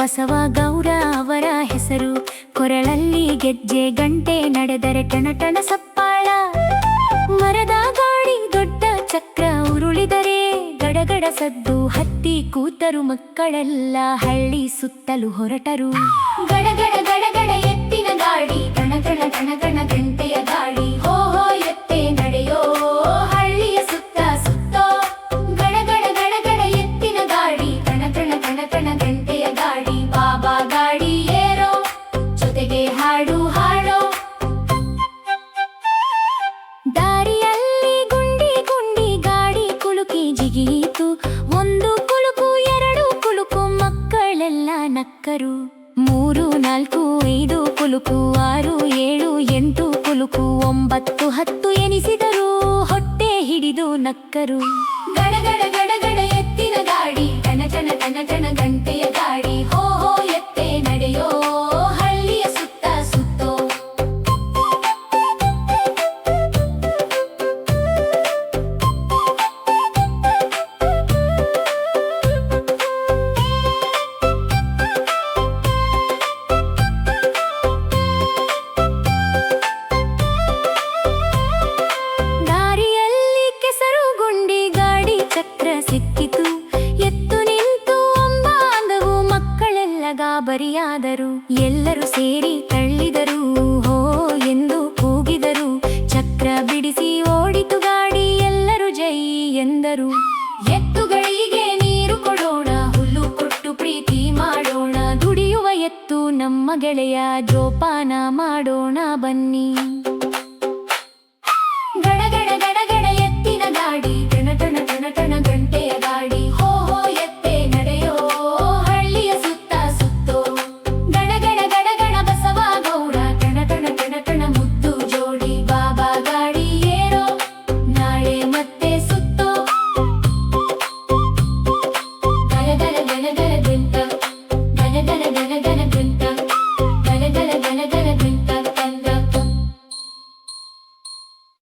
ಬಸವ ಗೌರ ಅವರ ಹೆಸರು. ಕೊರಳಲ್ಲಿ ಗೆಜ್ಜೆ ಗಂಟೆ, ನಡೆದರೆ ಟಣಟಣ ಸಪ್ಪಾಳ. ಮರದ ಗಾಡಿ ದೊಡ್ಡ ಚಕ್ರ ಉರುಳಿದರೆ ಗಡಗಡ ಸದ್ದು. ಹತ್ತಿ ಕೂತರು ಮಕ್ಕಳೆಲ್ಲ ಹಳ್ಳಿ ಸುತ್ತಲು ಹೊರಟರು. ಗಡಗಡ ಗಡಗಡ ಎತ್ತಿನ ಗಾಡಿ, ಟಣಟಣ ಟಣಟಣ ಗಂಟೆಯ ಗಾಡಿ. ಹೋ ಹೋ ಎತ್ತೆ ನಡೆಯೋ ಹಳ್ಳಿಯ ಸುತ್ತ ಸುತ್ತೋ. ಗಡಗಡ ಗಡಗಡ ಎತ್ತಿನ ಗಾಡಿ, ಟಣಟಣ ಟಣಟಣ ಗಂಟೆಯ ಗಾಡಿ. ಬಾಬಾ ಗಾಡಿ ಏರೋ, ಜೊತೆಗೆ ಹಾಡು ಹಾಡೋ. ದಾರಿಯಲ್ಲಿ ಗುಂಡಿ ಗುಂಡಿ ಗಾಡಿ ಕುಲುಕಿ ಜಿಗಿಯಿತು. ಒಂದು ಕುಲುಕು, ಎರಡು ಕುಲುಕು, ಮಕ್ಕಳೆಲ್ಲ ನಕ್ಕರು. 3, 4, 5 ಕುಲುಕು, 6, 7, 8 ಕುಲುಕು, 9, 10 ಎನಿಸಿದರು. ಹೊಟ್ಟೆ ಹಿಡಿದು ನಕ್ಕರು. ಗಡಗಡ ಗಡಗಡ ಎತ್ತಿನ ಗಾಡಿ, ಟಣಟಣ ಟಣಟಣ ಗಂಟೆಯ ಗಾಡಿ. ಹೋ ಹೋ ಎತ್ತೆ ನಡೆಯೋ ಹಳ್ಳಿಯ ಸುತ್ತ ಸುತ್ತೋ. ದಾರಿಯಲ್ಲಿ ಕೆಸರು ಗುಂಡಿ ಗಾಡಿ ಚಕ್ರ ಸಿಕ್ಕಿತು. ಎತ್ತು ನಿಂತು ಅಂಬಾಂದವು, ಮಕ್ಕಳೆಲ್ಲ ಗಾಬರಿಯಾದರು. ಎಲ್ಲರೂ ಸೇರಿ ತಳ್ಳಿದರು, ಹೋ ಎಂದು ಕೂಗಿದರು. ಚಕ್ರ ಬಿಡಿಸಿ ಓಡಿತು ಗಾಡಿ, ಎಲ್ಲರೂ ಜೈ ಎಂದರು. ಎತ್ತುಗಳಿಗೆ ನೀರು ಕೊಡೋಣ, ಹುಲ್ಲು ಕೊಟ್ಟು ಪ್ರೀತಿ ಮಾಡೋಣ. ದುಡಿಯುವ ಎತ್ತು ನಮ್ಮ ಗೆಳೆಯ, ಜೋಪಾನ ಮಾಡೋಣ ಬನ್ನಿ.